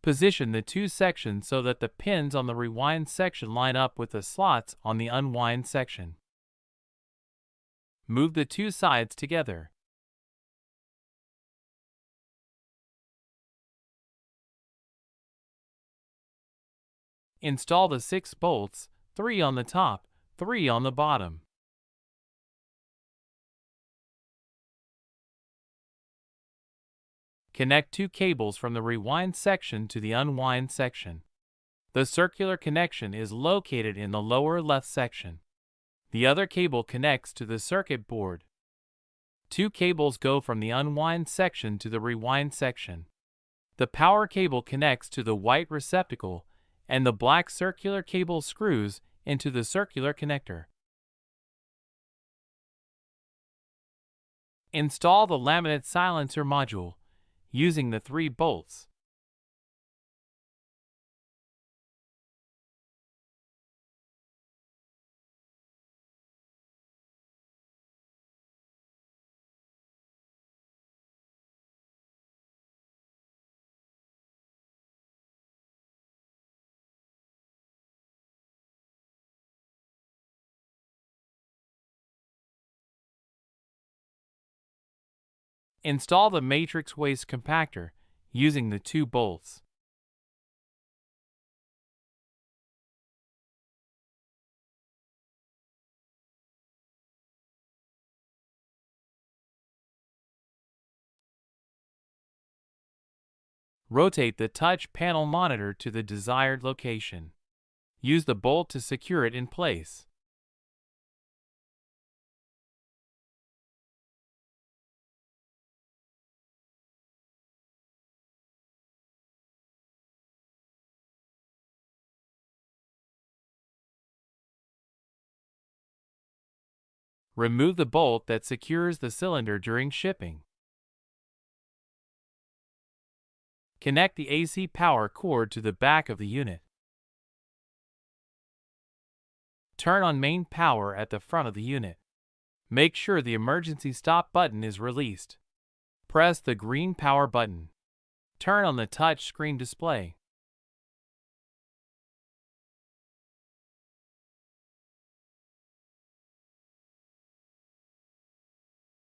Position the two sections so that the pins on the rewind section line up with the slots on the unwind section. Move the two sides together. Install the 6 bolts, 3 on the top, 3 on the bottom. Connect 2 cables from the rewind section to the unwind section. The circular connection is located in the lower left section. The other cable connects to the circuit board. 2 cables go from the unwind section to the rewind section. The power cable connects to the white receptacle, and the black circular cable screws into the circular connector. Install the laminate silencer module using the 3 bolts. Install the matrix waste compactor using the 2 bolts. Rotate the touch panel monitor to the desired location. Use the bolt to secure it in place. Remove the bolt that secures the cylinder during shipping. Connect the AC power cord to the back of the unit. Turn on main power at the front of the unit. Make sure the emergency stop button is released. Press the green power button. Turn on the touch screen display.